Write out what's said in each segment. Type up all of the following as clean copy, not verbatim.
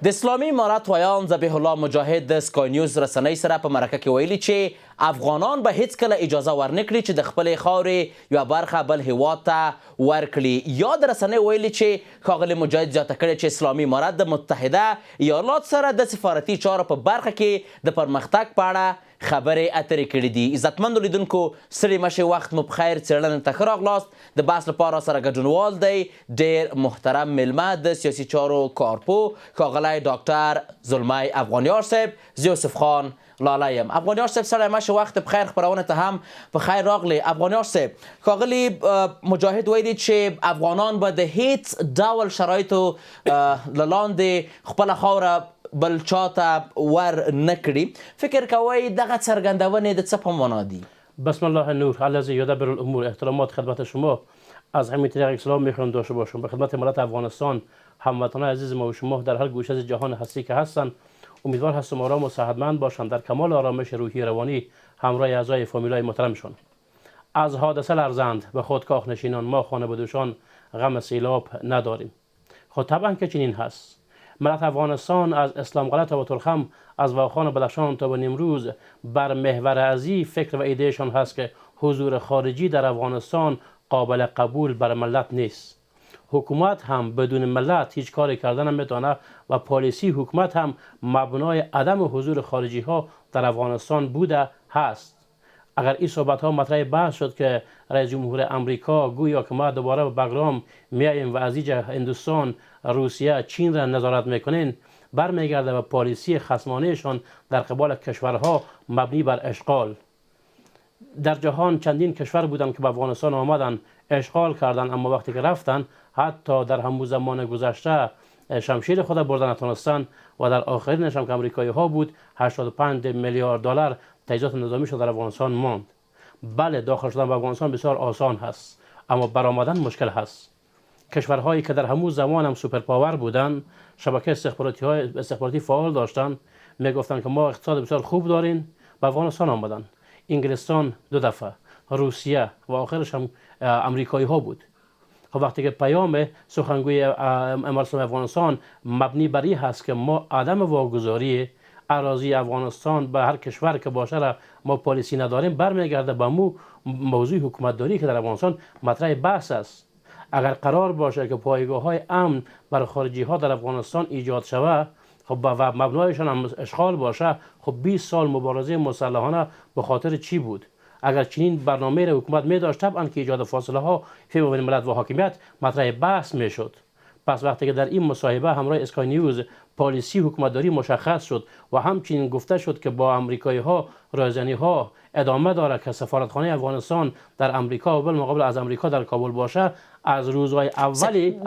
د اسلامي امارت ویان ذبیح الله مجاهد د سکای نیوز رسنۍ سره په مرکه کې ویلي چې افغانان به هیڅکله اجازه ورنکړي چې د خپلې خاورې یوه برخه بل هیواد ته ورکړي. یا د رسنۍ ویلي چې ښاغلي مجاهد زیاته کړې چې اسلامي امارت د متحده ایالات سره د سفارتي چارو په برخه کې د پرمختګ په اړه خبرې اترې کړي دي. عزتمندو لیدونکو ستړي مه شئ، وخت مو په خیر. څېړنې ته ښه راغلاست. د بحث لپاره سره ګډونوال دی ډېر محترم میلمه د سیاسي چارو کارپوه ښاغلی ډاکټر زلمی افغانیار صاحب. زه یوسف خان لاله یم. افغانیار صاحب ستړی مه شئ، وخت په خیر. خپرونه ته هم په خیر راغلی. افغانیار صاحب، ښاغلي مجاهد ویلي چې افغانان به د هیڅ ډول شرایطو له لاندې خپله خاوره بل چاته ور نکړي. فکر کوئ دغه څرګندونې د څه په معنا دي؟ بسم الله النور الذی یدبر الامور. احترامات خدمت شما. از همین طریق سلام میخوام داشته باشم به خدمت ملت افغانستان، هموطنان عزیز ما و شما در هر گوشه از جهان هستی که هستند. امیدوار هستم آرام و صحتمند باشند، در کمال آرامش روحی روانی همراه اعضای فامیلای محترمشان. از حادثه لرزند به خودکاه نشینان، ما خانواده‌شان غم سیلاب نداریم. خب طبعا که چنین هست. ملت افغانستان از اسلام غلط و ترخم، از واخان بدخشان تا به نیمروز بر محور ازی فکر و ایدهشان هست که حضور خارجی در افغانستان قابل قبول بر ملت نیست. حکومت هم بدون ملت هیچ کاری کردن نمیتونه و پالیسی حکومت هم مبنای عدم حضور خارجی ها در افغانستان بوده هست. اگر این صحبت ها مطرح بحث شد که رئیس جمهور امریکا گویا که ما دوباره به بغرام میاییم و از اینجا هندوستان، روسیه، چین را نظارت میکنین، برمیگرده به پالیسی خصمانهشان در قبال کشورها مبنی بر اشغال. در جهان چندین کشور بودن که به افغانستان آمدن اشغال کردن، اما وقتی که رفتن حتی در همون زمان گذشته شمشیر خود بردن نتونستن و در آخرینش هم که امریکایی ها بود 85 میلیارد دلار تجهیزات نظامی شد در افغانستان ماند. بله داخل شدن به افغانستان بسیار آسان هست، اما برآمدن مشکل هست. کشورهایی که در همون زمان هم سوپر پاور بودن، شبکه استخباراتی فعال داشتن، میگفتن که ما اقتصاد بسیار خوب داریم، به افغانستان آمدن. انگلستان 2 دفعه، روسیه و آخرش هم امریکایی ها بود. خب وقتی که پیام سخنگوی امارات افغانستان مبنی بر این هست که ما عدم واگذاری اراضی افغانستان به هر کشور که باشه را ما پالیسی نداریم، برمیگرده به موضوع حکومتداری که در افغانستان مطرح بحث است. اگر قرار باشه که پایگاه های امن برای خارجی ها در افغانستان ایجاد شود، خب و مبنایشان هم اشغال باشه، خب 20 سال مبارزه مسلحانه به خاطر چی بود؟ اگر چنین برنامه را حکومت می داشت، طبعا که ایجاد فاصله ها فی بین ملت و حاکمیت مطرح بحث می شد. پس وقتی که در این مصاحبه همراه اسکای نیوز پالیسی حکومتداری مشخص شد و همچنین گفته شد که با امریکایی ها رایزنی ها ادامه داره که سفارتخانه افغانستان در امریکا و بالمقابل از امریکا در کابل باشه، از روزهای اولی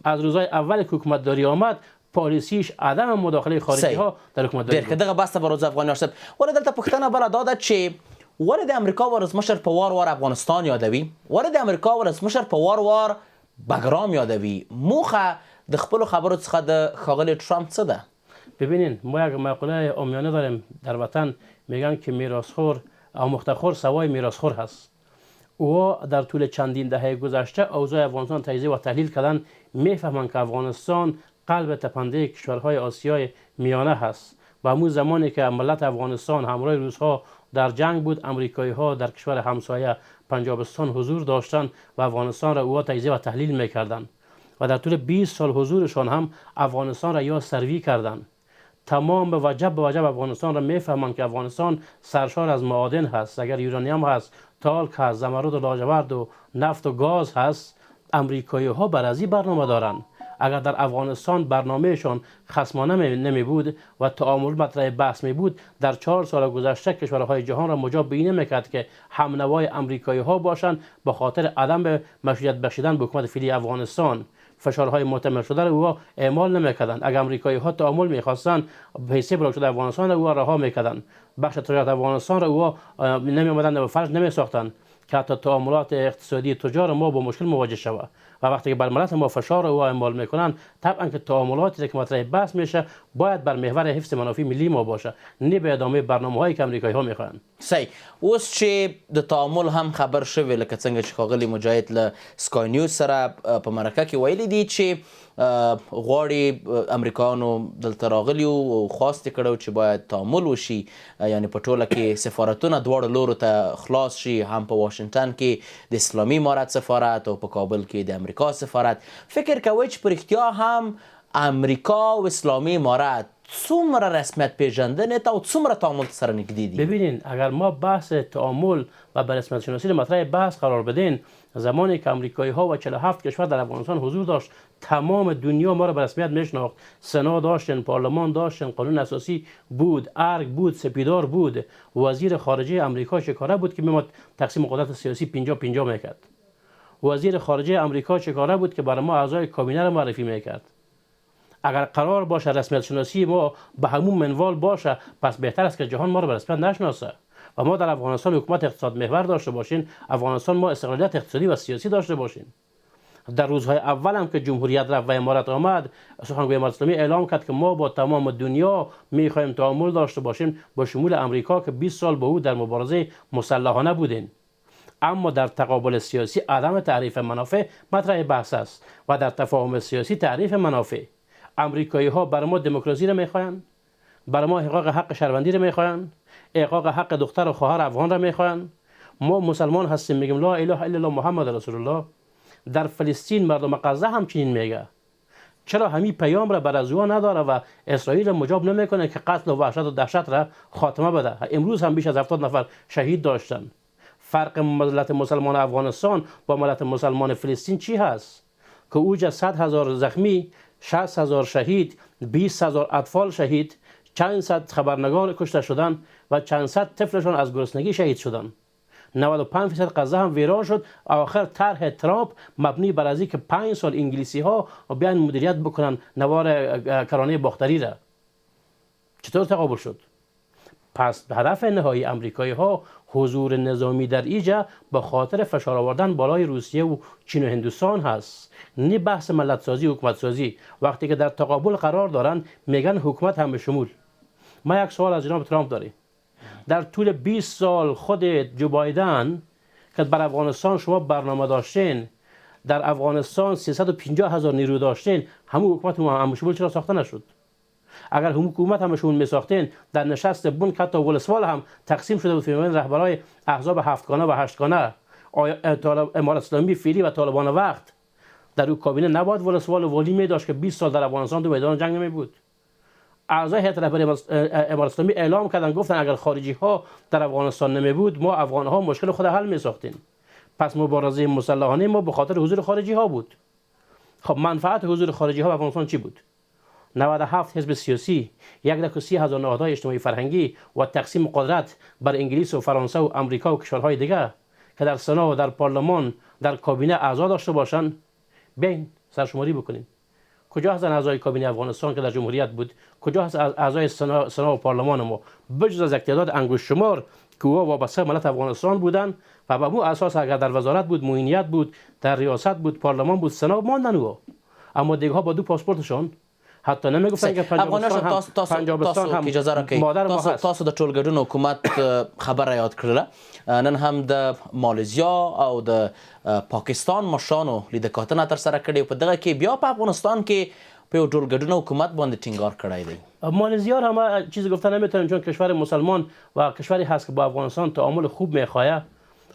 از روزهای اولی که حکومتداری آمد پالیسیش عدم مداخله خارجی ها در حکومتداری بود. دغه بحث به روز افغانیار صاحب ولې دلته پوښتنه بله دا ده چې ولې د امریکا ولسمشر په وار وار افغانستان یادوي؟ ولې د امریکا ولسمشر په وار وار بګرام یادوي؟ موخه د خپلو خبرو څخه د ښاغلي ټرامپ څه ده؟ ببینین ما یک مقوله عامیانه داریم در وطن، میگن که میراثخور آموخته‌خور سوای میراثخور هست. او در طول چندین دهه گذشته اوضاع افغانستان تجزیه و تحلیل کردن، میفهمند که افغانستان قلب تپنده کشورهای آسیای میانه هست و همون زمانی که ملت افغانستان همراه روس‌ها در جنگ بود، امریکایی ها در کشور همسایه پنجابستان حضور داشتند و افغانستان را اوها تجزیه و تحلیل میکردند و در طول 20 سال حضورشان هم افغانستان را یا سروی کردند. تمام به وجب افغانستان را میفهمند که افغانستان سرشار از معادن هست. اگر یورانیم هست، تالک هست، زمرد و لاجورد و نفت و گاز هست، امریکایی ها بر از این برنامه دارند. اگر در افغانستان برنامهشان خصمانه نمی بود و تعامل مطرح بحث می بود، در 4 سال گذشته کشورهای جهان را مجاب به این میکرد که همنوای امریکایی ها باشند به خاطر عدم به مشروعیت بخشیدن به حکومت فعلی افغانستان. فشارهای محتمل شده را او اعمال نمیکردند. اگر امریکایی ها تعامل میخواستند، حیثیت بلاک شده افغانستان را او رها میکردند. بخش تجارت افغانستان را او نمی آمدند و فرض نمی ساختند. که حتی تعاملات اقتصادی تجار ما با مشکل مواجه شود و وقتی که بر ملت ما فشار او اعمال میکنن طبعا که تعاملاتی که مطرح بحث میشه باید بر محور حفظ منافع ملی ما باشه، نه به ادامه برنامه‌هایی که امریکایی ها میخوان. صحیح. اوس چې د تعامل هم خبر شوی لکه څنګه چې ښاغلي مجاهد له سکای نیوز سره په مرکه کې ویلي دي چې غواړي امریکایانو دلته راغلي او خواست یې کړی چې باید تعامل وشي، یعنی په ټوله کې سفارتونه دواړو لورو ته خلاص شي، هم په واشنګټن کې د اسلامي امارت سفارت او په کابل کې د امریکا سفارت. فکر کوئ چې په رښتیا هم امریکا او اسلامي امارت څومره رسمیت پیژندنې ته او څومره تعامل سره نږدې دي؟ ببینین اگر ما بحث تعامل و به رسمیت شناسی مطرح بحث قرار بدین، زمانی که امریکایی ها و 47 کشور در افغانستان حضور داشت تمام دنیا ما را به رسمیت میشناخت. سنا داشتن، پارلمان داشتن، قانون اساسی بود، ارگ بود، سپیدار بود، وزیر خارجه امریکا شکاره بود که میمد تقسیم قدرت سیاسی 50-50 میکرد. وزیر خارجه امریکا شکاره بود که برای ما اعضای کابینه را معرفی میکرد. اگر قرار باشه رسمیت شناسی ما به همون منوال باشه، پس بهتر است که جهان ما را به رسمیت نشناسه و ما در افغانستان حکومت اقتصاد محور داشته باشیم، افغانستان ما استقلالیت اقتصادی و سیاسی داشته باشیم. در روزهای اول هم که جمهوریت رفت و امارت آمد، سخنگوی امارت اسلامی اعلام کرد که ما با تمام دنیا میخواهیم تعامل داشته باشیم با شمول امریکا که 20 سال با او در مبارزه مسلحانه بودیم. اما در تقابل سیاسی عدم تعریف منافع مطرح بحث است و در تفاهم سیاسی تعریف منافع. امریکایی ها برای ما دموکراسی را میخواهند، برای ما احقاق حق شهروندی را میخواهند، احقاق حق دختر و خواهر افغان را میخواهند. ما مسلمان هستیم، میگیم لا اله الا الله محمد رسول الله. در فلسطین مردم غزه همچنین میگه. چرا همین پیام را بر از او نداره و اسرائیل مجاب نمیکنه که قتل و وحشت و دهشت را خاتمه بده؟ امروز هم بیش از 70 نفر شهید داشتن. فرق ملت مسلمان افغانستان با ملت مسلمان فلسطین چی هست؟ که اوج 100,000 زخمی، 60,000 شهید، 20,000 اطفال شهید، چند صد خبرنگار کشته شدن و چند صد طفلشان از گرسنگی شهید شدن. 95% غزه هم ویران شد. آخر طرح ترامپ مبنی بر از اینکه 5 سال انگلیسی ها بیان مدیریت بکنن نوار کرانه باختری را. چطور تقابل شد؟ پس هدف نهایی امریکایی ها حضور نظامی در ایجا به خاطر فشار آوردن بالای روسیه و چین و هندوستان هست، نه بحث ملت سازی و حکومت سازی. وقتی که در تقابل قرار دارن میگن حکومت همه شمول. ما یک سوال از جناب ترامپ داریم. در طول 20 سال خود جو بایدن که بر افغانستان شما برنامه داشتین، در افغانستان 350,000 نیرو داشتین، همون حکومت همه شمول چرا ساخته نشد؟ اگر حکومت همه شمول میساختین، در نشست بن که تا ولسوال هم تقسیم شده بود فیمین رهبرای احزاب 7 گانه و 8 گانه، امارت اسلامی فعلی و طالبان وقت در او کابینه نباید ولسوال و ولی می داشت که 20 سال در افغانستان تو میدان جنگ نمی بود. اعضای هیئت رهبری امارت اسلامی اعلام کردن، گفتن اگر خارجی ها در افغانستان نمی بود ما افغان ها مشکل خود حل می ساختیم. پس مبارزه مسلحانه ما به خاطر حضور خارجی ها بود. خب منفعت حضور خارجی ها در افغانستان چی بود؟ 97 حزب سیاسی، 130,000 نهادهای اجتماعی فرهنگی و تقسیم قدرت بر انگلیس و فرانسه و امریکا و کشورهای دیگه که در سنا و در پارلمان در کابینه اعضا داشته باشن. بیاین سرشماری بکنیم. کجا هستن اعضای کابینه افغانستان که در جمهوریت بود؟ کجا هست اعضای سنا و پارلمان ما؟ بجز از اقتدار انگشت شمار که او وابسته ملت افغانستان بودن و به اون اساس اگر در وزارت بود، معینیت بود، در ریاست بود، پارلمان بود، سنا ماندن او. اما دیگه ها با دو پاسپورتشون حتی نمیگفتن که پنجابستان هم اجازه راکړئ. تاسو د ټولګډون حکومت خبره یاد کړله. نن هم د ماليزیا او د پاکستان مشرانو لیدکاتنه ترسره کړې. په دغه کې بیا په افغانستان کې په یو ټولګډون حکومت باندې ټینګار کړی دی. ماليزیا هم چیزی گفتن نمیتونن چون کشور مسلمان و کشوری هست که با افغانستان تعامل خوب میخواه،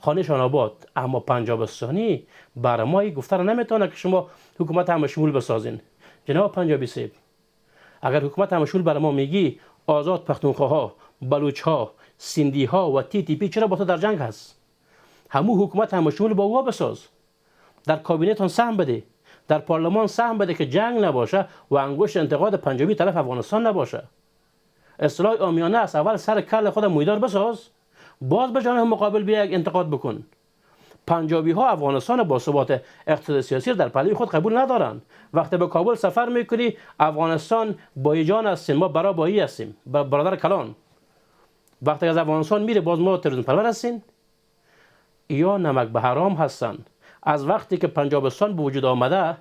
خانه‌شان آباد. اما پنجابستانی برای ما گفتن نمیتونه که شما حکومت هم شمول بسازین. جناب پنجابی صاحب، اگر حکومت همشول برای ما میگی آزاد پختونخواها، بلوچها، سیندی ها و تی تی پی چرا با تو در جنگ هست؟ همون حکومت همشول با او بساز. در کابینتون سهم بده، در پارلمان سهم بده که جنگ نباشه و انگشت انتقاد پنجابی طرف افغانستان نباشه. اصلاح عامیانه است، اول سر کل خود مویدار بساز، باز به جانب مقابل بیا یک انتقاد بکن. پنجابی ها افغانستان با ثبات اقتصادی سیاسی در پهلوی خود قبول ندارن. وقتی به کابل سفر میکنی افغانستان بایجان هستیم، ما برابایی هستیم، برادر کلان. وقتی از افغانستان میره باز ما تروریسم پرور هستیم. یا نمک به حرام هستند. از وقتی که پنجابستان به وجود آمده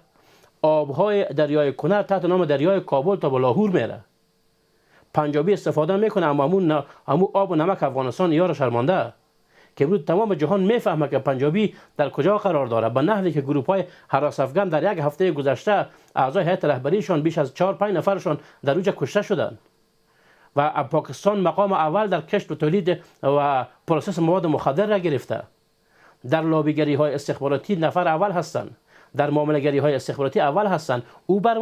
آبهای دریای کنر تحت نام دریای کابل تا به لاهور میره. پنجابی استفاده میکنه، اما همون آب و نمک افغانستان یار شرمانده که امروز تمام جهان میفهمه که پنجابی در کجا قرار داره. به نحوی که گروه های هراس افغان در یک هفته گذشته اعضای هیئت رهبریشان بیش از 4-5 نفرشان در اوج کشته شدند و پاکستان مقام اول در کشف و تولید و پروسس مواد مخدر را گرفته. در لابیگری های استخباراتی نفر اول هستند، در معامله‌گری های استخباراتی اول هستند. او بر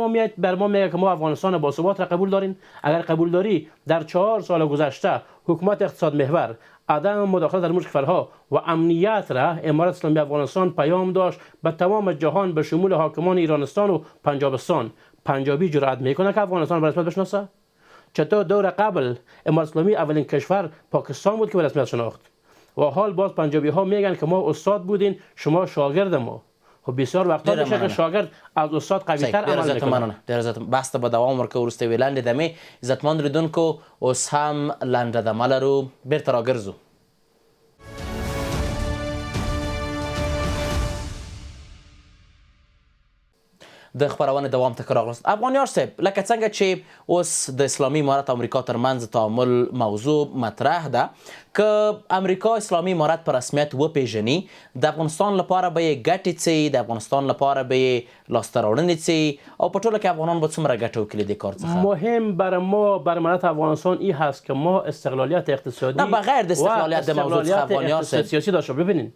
ما میگه که ما افغانستان با ثبات را قبول داریم. اگر قبول داری، در 4 سال گذشته حکومت اقتصاد محور عدم مداخله در امور کشورها و امنیت را امارت اسلامی افغانستان پیام داشت به تمام جهان به شمول حاکمان ایرانستان و پنجابستان. پنجابی جرأت میکنه که افغانستان به رسمیت بشناسه؟ چطور دور قبل امارت اسلامی اولین کشور پاکستان بود که به رسمیت شناخت و حال باز پنجابی ها میگن که ما استاد بودین، شما شاگرد ما. خب بسیار وقتا میشه که شاگرد از استاد قوی‌تر عمل میکنه. ډیر عزت بحث ته به دوام ورکوو. وروسته یوې لنډې دمې عزتمند لیدونکو اوس هم لنډه دمه لرو، بیرته راګرځو. د خبرونې دوام ته راغلاست. افغانیار صاحب، لکه څنګه چې اوس د اسلامي امارت امریکا ترمنځ تعامل موضوع مطرح ده، که امریکا اسلامي امارت په رسمیت وپیژني، د افغانستان لپاره به یې ګټې څه، د افغانستان لپاره به یې لاسته راوړنې څه، او په ټوله کې افغانان به څومره ګټه وکړي د کار څخه؟ مهم برای ما، برای ملت افغانستان این هست که ما استقلالیت اقتصادی نه بغیر د استقلالیت د موضوع څخه افغانیار صاحب سیاسی داشته. ببینید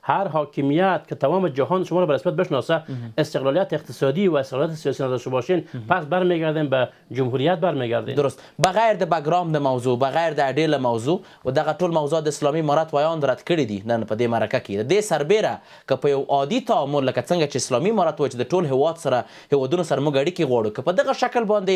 هر حاکمیت که تمام جهان شما رو به رسمیت بشناسه استقلالیت اقتصادی و استقلالیت سیاسی نداشته باشین، پس برمیگردیم به جمهوریت برمیگردیم. درست. بغیر د بګراوند موضوع، بغیر د اډیل موضوع و دغه ټول موضوع د اسلامي امارت وایاند رد کړي دي نن په دې مرکه کې. د دې سربیره که په یو عادي تعامل لکه څنګه چې اسلامي امارت وایي چې د ټول هیواد سره هیوادونو سره موږ اړیکې غواړو، که په دغه شکل باندې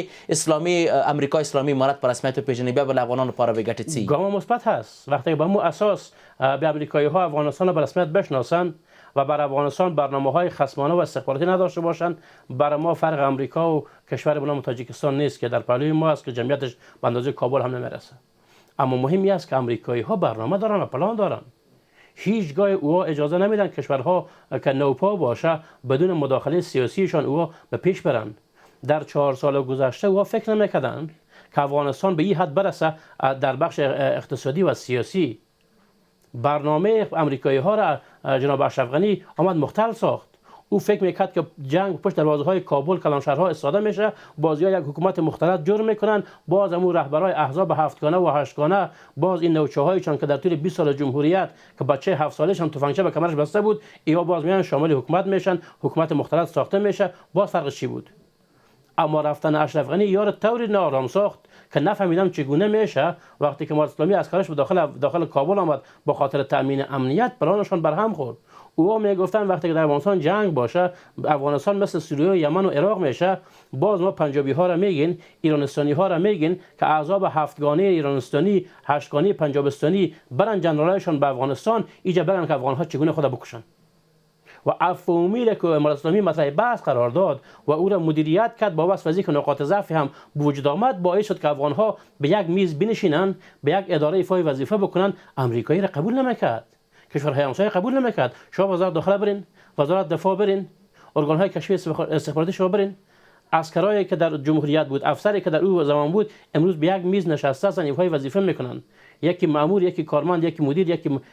امریکا اسلامي امارت په رسمیت وپېژني، بیا به له افغانانو لپاره به ګټې څه؟ ګام مثبت هست. وقتی به مو اساس به امریکایی ها افغانستان رو به رسمیت بشناسند و بر افغانستان برنامه های خصمانه و استخباراتی نداشته باشند، برای ما فرق امریکا و کشور به نام تاجیکستان نیست که در پهلوی ما است که جمعیتش به اندازه کابل هم نمیرسه. اما مهمی است که امریکایی ها برنامه دارن و پلان دارن. هیچگاه اوها اجازه نمیدن کشورها که نوپا باشه بدون مداخله سیاسیشان اوها به پیش برن. در 4 سال گذشته اوها فکر نمیکردن که افغانستان به این حد برسه در بخش اقتصادی و سیاسی. برنامه امریکایی ها را جناب اشرف غنی آمد مختل ساخت. او فکر میکرد که جنگ پشت دروازه های کابل کلانشهرها استفاده میشه، بازی یک حکومت مختلط جور میکنن، باز همون رهبرای احزاب 7گانه و 8گانه، باز این نوچه هایشان که در طول 20 سال جمهوریت که بچه 7 سالش هم تفنگچه به کمرش بسته بود، اینا باز میان شامل حکومت میشن، حکومت مختلط ساخته میشه. باز فرقش چی بود؟ اما رفتن اشرف غنی یار طوری نارام ساخت که نفهمیدم چگونه میشه وقتی که امارت اسلامی عسکرش به داخل کابل آمد با خاطر تامین امنیت پلانشان برهم خورد. اوها میگفتن وقتی که در افغانستان جنگ باشه، افغانستان مثل سوریه و یمن و عراق میشه. باز ما پنجابی ها را میگین، ایرانستانی ها را میگین که اعضاب 7گانه ایرانستانی، 8گانه پنجابستانی برن جنرالایشان به افغانستان، اینجا بگن که افغان ها چگونه خود بکشن. و افهمی که امارت اسلامی مطرح بحث قرار داد و او را مدیریت کرد با وصف از که نقاط ضعف هم به وجود آمد، باعث شد که افغان ها به یک میز بنشینن، به یک اداره ایفای وظیفه بکنن. امریکایی را قبول نمیکرد، کشورهای همسایه قبول نمیکرد. شما وزارت داخله برین، وزارت دفاع برین، ارگان های کشفی استخباراتی شما برین، عسکرایی که در جمهوریت بود، افسری که در او زمان بود، امروز به یک میز نشسته هستند، ایفای وظیفه میکنن. یکی مأمور، یکی کارمند، یکی مدیر،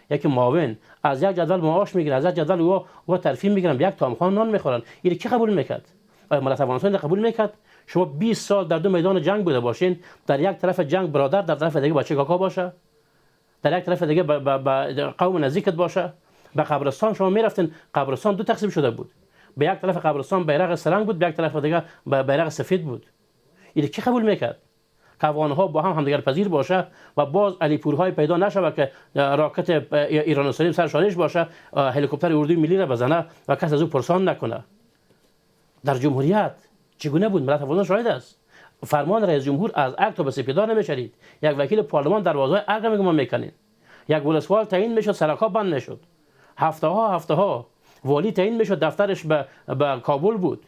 یکی معاون، از یک جدول معاش میگیرن، از یک جدول او ترفیع میگیرن، یک تامخان نان میخورن. این کی قبول میکرد؟ آیا ملت افغانستان قبول میکرد؟ شما 20 سال در 2 میدان جنگ بوده باشین، در یک طرف جنگ برادر، در طرف دیگه بچه کاکا باشه، در یک طرف دیگه با قوم نزدیکت باشه. به قبرستان شما میرفتین، قبرستان 2 تقسیم شده بود، به یک طرف قبرستان بیرق سرنگ بود، به یک طرف دیگه بیرق سفید بود. این کی قبول میکرد که افغان‌ها با هم همدیگر پذیر باشه و باز علیپورهای پیدا نشود که راکت ایرانستانی سر شانش باشه، هلیکوپتر اردوی ملی را بزنه و کس از او پرسان نکنه؟ در جمهوریت چگونه بود؟ ملت افغانستان شاهد است. فرمان رئیس جمهور از ارگ تا به سپیدار نمیشرید. یک وکیل پارلمان دروازه ارگ را میگم میکنین. یک ولسوال تعیین میشد، سرکا بند میشد. هفته ها والی تعیین میشد، دفترش به کابل بود.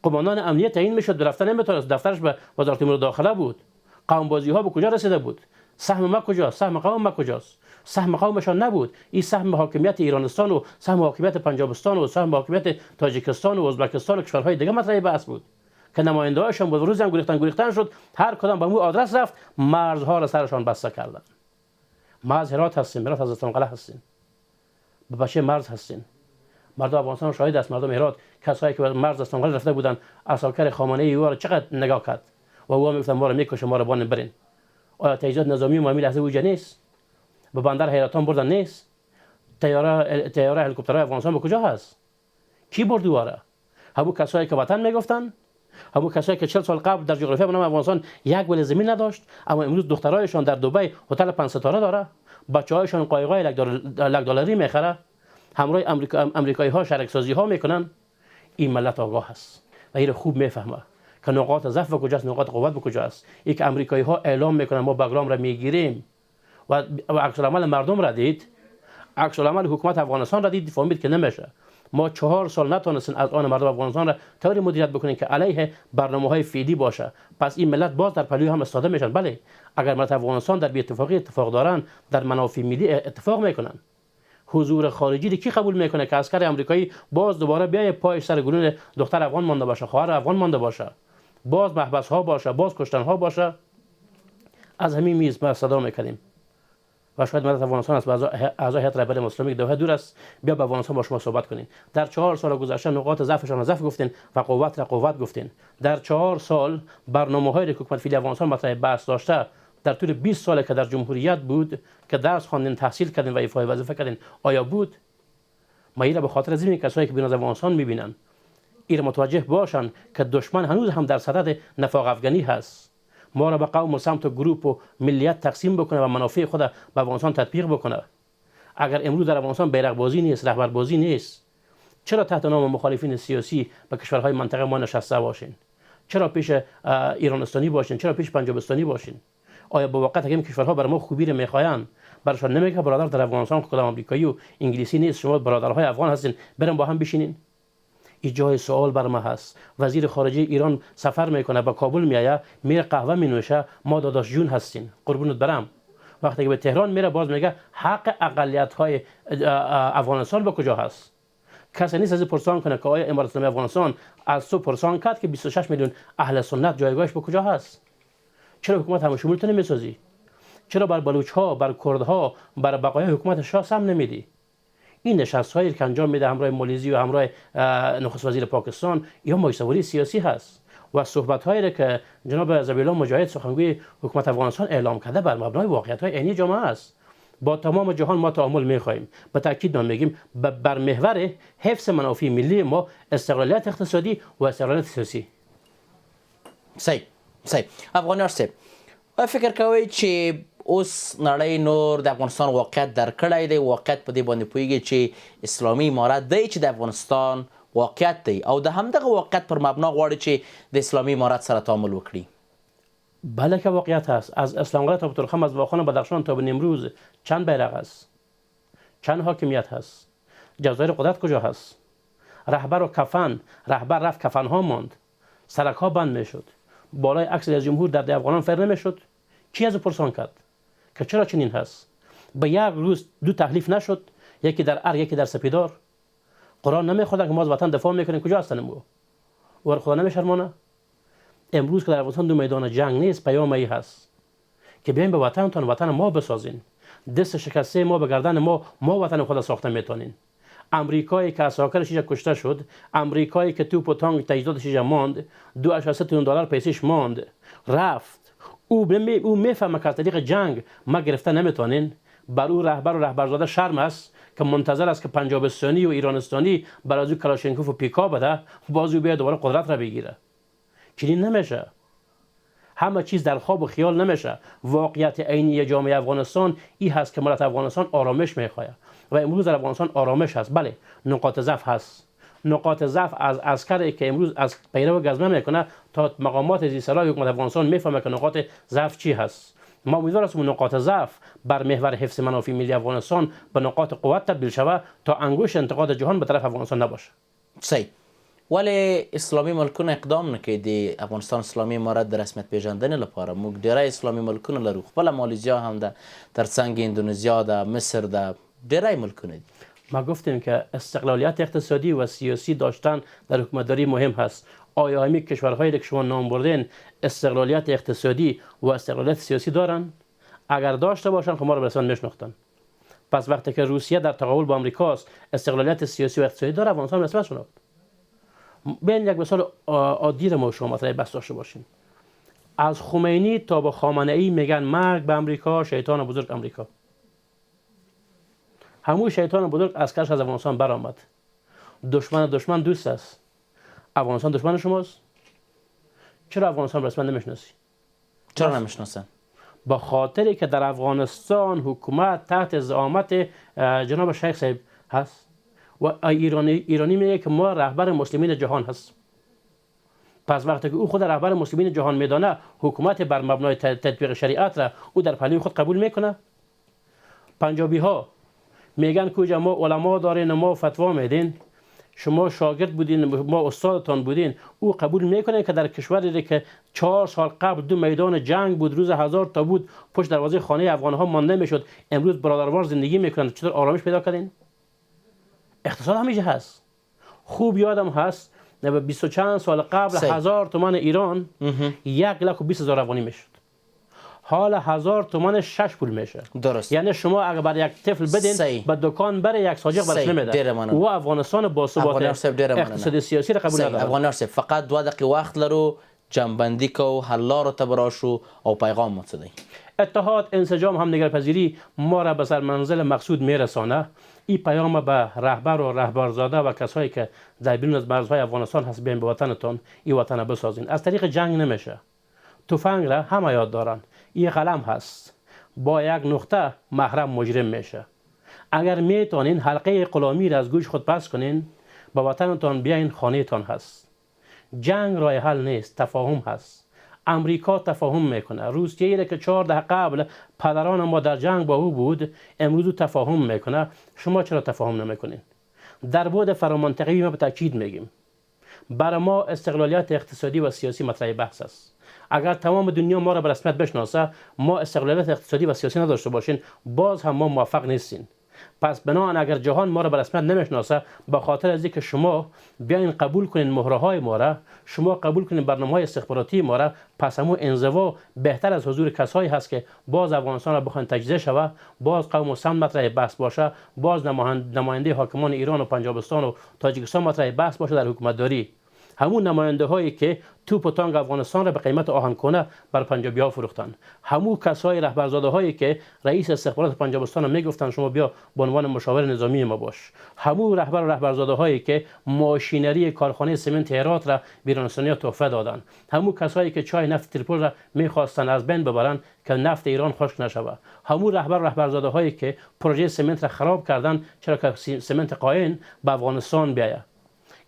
قماندان امنیت تعیین میشد، رفتن نمیتونست، دفترش به وزارت امور داخله بود. قومبازی ها به کجا رسیده بود؟ سهم ما کجاست؟ سهم قوم ما کجاست؟ سهم قومشان نبود. این سهم حاکمیت ایرانستان و سهم حاکمیت پنجابستان و سهم حاکمیت تاجیکستان و ازبکستان و کشورهای دیگه مطرح بحث بود که نماینده هاشون بود. روزی هم گریختن شد، هر کدام به مو آدرس رفت، مرزها را سرشان بسته کردن. ما از هرات هستیم، هرات از استانقله هستیم، به بچه مرز هستیم. مردم افغانستان شاهد است. مردم هرات، کسایی که به مرز استانقله رفته بودن، عساکر خامنه ای او را چقدر نگاه کرد و او میگفتن ما را میکشه، ما را بان برین. آیا تجهیزات نظامی معمی لحظه اوجه نیست؟ به بندر حیرتان بردن نیست؟ تیاره هلیکوپترهای افغانستان به کجا هست؟ کی برد دواره؟ همون کسایی که وطن میگفتن، همون کسایی که 40 سال قبل در جغرافیا به نام افغانستان یک ول زمین نداشت، اما امروز دخترایشان در دبی هتل 5 ستاره داره، بچه‌هایشان قایقای لک دلاری میخره، همراه امریکایی ها شریک سازی ها میکنن. این ملت آگاه است و این خوب میفهمه که نقاط ضعف کجاست، نقاط قوت کجاست. این که امریکایی ها اعلام میکنن ما بگرام را میگیریم و عکس العمل مردم را دید، عکس العمل حکومت افغانستان را دید، فهمید که نمیشه. ما 4 سال نتونستیم از آن مردم افغانستان را طوری مدیریت بکنیم که علیه برنامه‌های فعلی باشه. پس این ملت باز در پلوی هم استاده میشن. بله، اگر ملت افغانستان در بی اتفاقی اتفاق دارن، در منافع ملی اتفاق میکنن. حضور خارجی کی قبول میکنه که عسکر آمریکایی باز دوباره بیای پای سر گلوله دختر افغان مانده باشه، خواهر افغان مانده باشه، باز محبس ها باشه، باز کشتن ها باشه؟ از همین میز ما صدا میکنیم و شاید ملت افغانستان است و اعضای هیئت رهبری اسلامی دوحه دور است، بیا به افغانستان با شما صحبت کنین. در 4 سال گذشته نقاط ضعفشان را ضعف گفتین و قوت را قوت گفتین. در 4 سال برنامه‌های حکومت فعلی افغانستان مطرح بحث داشته. در طول 20 سال که در جمهوریت بود که درس خواندین، تحصیل کردین و ایفای وظیفه کردین، آیا بود؟ ما اینا به خاطر از این کسایی که بیرون از افغانستان میبینن این متوجه باشن که دشمن هنوز هم در صدد نفاق افغانی هست. ما را به قوم و سمت و گروپ و ملیت تقسیم بکنه و منافع خود به افغانستان تطبیق بکنه. اگر امروز در افغانستان بیرق‌بازی نیست، رهبربازی نیست، چرا تحت نام مخالفین سیاسی به کشورهای منطقه ما نشسته باشین؟ چرا پیش ایرانستانی باشین؟ چرا پیش پنجابستانی باشین؟ آیا به واقع این کشورها برای ما خوبی رو میخواین؟ براشون نمیگه برادر در افغانستان کدام آمریکایی و انگلیسی نیست، شما برادرهای افغان هستین، بریم با هم بشینین. این جای سوال بر ما هست. وزیر خارجه ایران سفر میکنه به کابل میایه، میره قهوه مینوشه، ما داداش جون هستین، قربونت برم. وقتی که به تهران میره باز میگه حق اقلیت های افغانستان به کجا هست؟ کسی نیست از پرسان کنه که آیا امارات اسلامی افغانستان از تو پرسان کرد که 26 میلیون اهل سنت جایگاهش به کجا هست؟ چرا حکومت همه شمول تو نمیسازی؟ چرا بر بلوچ ها، بر کرد ها، بر بقایای حکومت شاه سم نمیدی؟ این نشست هایی که انجام میده همراه مالیزی و همراه نخست وزیر پاکستان یا مایسوری سیاسی هست و صحبت هایی که جناب ذبیح الله مجاهد سخنگوی حکومت افغانستان اعلام کرده بر مبنای واقعیت های عینی جامعه است. با تمام جهان ما تعامل میخواهیم. به تاکید میگیم بر محور حفظ منافع ملی ما، استقلالیت اقتصادی و استقلالیت سیاسی. صحیح افغانیار صاحب، فکر کوئ چې اوس نړۍ نور د افغانستان واقعیت درک کړی دی، واقعیت په دې باندې پوهیږي چې اسلامي امارت دی چې د افغانستان واقعیت دی او د همدغه واقعیت پر مبنا غواړي چې د اسلامي امارت سره تعامل وکړي؟ بله که واقعیت هست. از اسلامقره تا بطرخم، از واخان بدخشان تا به نیمروز چند بیرق است؟ چند حاکمیت هست؟ جزایر قدرت کجا هست؟ رهبر و کفن، رهبر رفت کفن ها ماند، سرک ها بند میشد، بالای عکس رئیس جمهور در افغانان فر نمیشد. کی از پرسان کرد که چرا چنین هست؟ به یک روز 2 تحلیف نشد، یکی در ار یکی در سپیدار. قرآن نمیخواد که ما از وطن دفاع میکنیم، کجا هستن ما؟ ور خدا نمیشرمانه؟ امروز که در افغانستان 2 میدان جنگ نیست، پیام ای هست که بیاین به وطنتان، وطن ما بسازین. دست شکسته ما به گردن ما وطن خود ساخته میتونین. امریکایی که عساکرش کشته شد، امریکایی که توپ و تانک تجهیزاتش ماند، 2.3 تریلیون دلار پیسش ماند، رفت. او میفهمه که از طریق جنگ ما گرفته نمیتونین. بر او رهبر و رهبرزاده شرم است که منتظر است که پنجابستانی و ایرانستانی برای از او کلاشینکوف و پیکا بده، باز او بیاد دوباره قدرت را بگیره. چنین نمیشه. همه چیز در خواب و خیال نمیشه. واقعیت عینی جامعه افغانستان این هست که ملت افغانستان آرامش میخواد و امروز در افغانستان آرامش هست. بله، نقاط ضعف هست. نقاط ضعف از عسکری که امروز از پیرو گزمه میکنه تا مقامات زیرسرای حکومت افغانستان میفهمه که نقاط ضعف چی هست. ما امیدوار هستیم نقاط ضعف بر محور حفظ منافع ملی افغانستان به نقاط قوت تبدیل شود تا انگشت انتقاد جهان به طرف افغانستان نباشه. صحیح. ولې اسلامي ملکونه اقدام نه کوي د افغانستان اسلامي امارت د رسمیت پیژندنې لپاره؟ موږ ډیری اسلامي ملکونه لرو، خپله مالیزیا هم ده، ترڅنګ اندونزیا ده، مصر ده، ډیری ملکونه دي. ما گفتیم که استقلالیت اقتصادی و سیاسی داشتن در حکومتداری مهم هست. آیا همین کشورهایی که شما نام بردین استقلالیت اقتصادی و استقلالیت سیاسی دارن؟ اگر داشته باشن خب ما رو به رسمیت میشناختن. پس وقتی که روسیه در تقابل با آمریکاست استقلالیت سیاسی و اقتصادی داره، افغانستان رسمیت شناخت. بیاین یک مثال عادی ما شما مطرح بحث داشته باشیم. از خمینی تا به خامنه ای میگن مرگ به امریکا، شیطان بزرگ امریکا. همون شیطان بزرگ عسکرش از افغانستان برآمد. دشمن دوست است. افغانستان دشمن شماست؟ چرا افغانستان رسما نمیشناسی؟ چرا نمیشناسن؟ با خاطری که در افغانستان حکومت تحت زعامت جناب شیخ صاحب هست و ایرانی میگه که ما رهبر مسلمین جهان هست. پس وقتی که او خود رهبر مسلمین جهان میدانه، حکومت بر مبنای تطبیق شریعت را او در پهلوی خود قبول میکنه. پنجابی ها میگن کجا ما علما دارین، ما فتوا میدین، شما شاگرد بودین، ما استادتان بودین. او قبول میکنه که در کشوری که 4 سال قبل 2 میدان جنگ بود، روز 1000 تا بود، پشت دروازه خانه افغان ها مانده میشد، امروز برادروار زندگی میکنن. چطور آرامش پیدا کردین؟ اقتصاد همیشه هست. خوب یادم هست 20 چند سال قبل 1000 تومان ایران 1,20,000 افغانی میشد. حالا 1000 تومان 6 پول میشه. درست. یعنی شما اگر بر یک طفل بدین به دکان بره، یک ساجق برش نمیده. و افغانستان با ثبات اقتصادی سیاسی را قبول نداره. افغانان فقط 2 دقیقه وقت لرو، جنبندی کو، حل لارو ته براشو او پیغام مو څه دی؟ اتحاد، انسجام، همدیگر پذیری ما را به سر منزل مقصود میرسانه. این پیام به رهبر و رهبرزاده و کسایی که در بیرون از مرزهای افغانستان هست، بیاین به وطنتان، این وطن بسازین. از طریق جنگ نمیشه. تفنگ را همه یاد دارن. این قلم هست، با یک نقطه محرم مجرم میشه. اگر میتونین حلقه غلامی را از گوش خود پس کنین، به وطنتان بیاین، خانه تان هست. جنگ راه حل نیست، تفاهم هست. امریکا تفاهم میکنه. روسیه را که 4 دهه قبل پدران ما در جنگ با او بود، امروز تفاهم میکنه. شما چرا تفاهم نمیکنین؟ در بعد فرامنطقی ما به تاکید میگیم، برای ما استقلالیت اقتصادی و سیاسی مطرح بحث است. اگر تمام دنیا ما را به رسمیت بشناسه، ما استقلالیت اقتصادی و سیاسی نداشته باشین، باز هم ما موفق نیستین. پس بنابراین اگر جهان ما را به رسمیت نمیشناسه، به خاطر از اینکه شما بیاین قبول کنین مهره های ما را، شما قبول کنین برنامه‌های استخباراتی ما را، پس همون انزوا بهتر از حضور کسایی هست که باز افغانستان را بخواین تجزیه شوه، باز قوم و سم مطرح بحث باشه، باز نماینده حاکمان ایران و پنجابستان و تاجیکستان مطرح بحث باشه در حکومتداری. همون نماینده هایی که توپ و تانک افغانستان را به قیمت آهنکنه بر پنجابی ها فروختن، همون کسای رهبرزاده هایی که رئیس استخبارات پنجابستان را میگفتن شما بیا به عنوان مشاور نظامی ما باش، همون رهبر و رهبرزاده هایی که ماشینری کارخانه سمنت هرات را به ایرانستانیا تحفه دادن، همون کسایی که چای نفت تریپول را میخواستن از بین ببرن که نفت ایران خشک نشوه، همون رهبر و رهبرزاده هایی که پروژه سمنت را خراب کردن چرا که سمنت قاین به افغانستان بیاید.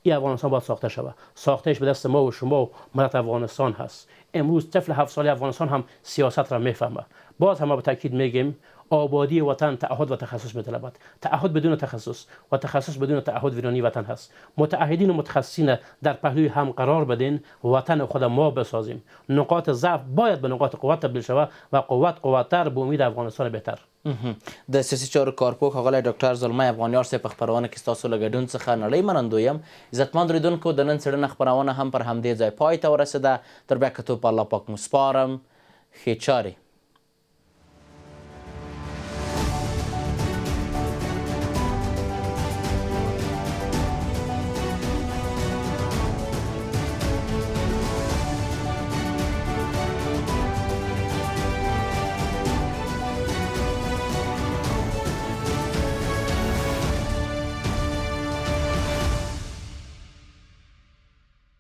این افغانستان باید ساخته شود. ساختهش به دست ما و شما و ملت افغانستان هست. امروز طفل 7 ساله افغانستان هم سیاست را میفهمه. باز هم به تاکید میگیم آبادی وطن تعهد و تخصص میطلبد. تعهد بدون تخصص و تخصص بدون تعهد ویرانی وطن هست. متعهدین و متخصصین در پهلوی هم قرار بدین، وطن خود ما بسازیم. نقاط ضعف باید به نقاط قوت تبدیل شود و قوتتر به امید افغانستان بهتر. د سیاسي چارو کارپوه ښاغلی ډاکټر زلمی افغانیار صاحب په خپرونه کې ستاسو له ګډون څخه نړۍ منندوی یم. عزتمند لیدونکو، د نن څېړنه خپرونه هم پر همدې ځای پای ته ورسېده. تر بیا کتو په الله پاک مو سپارم. ښې چارې.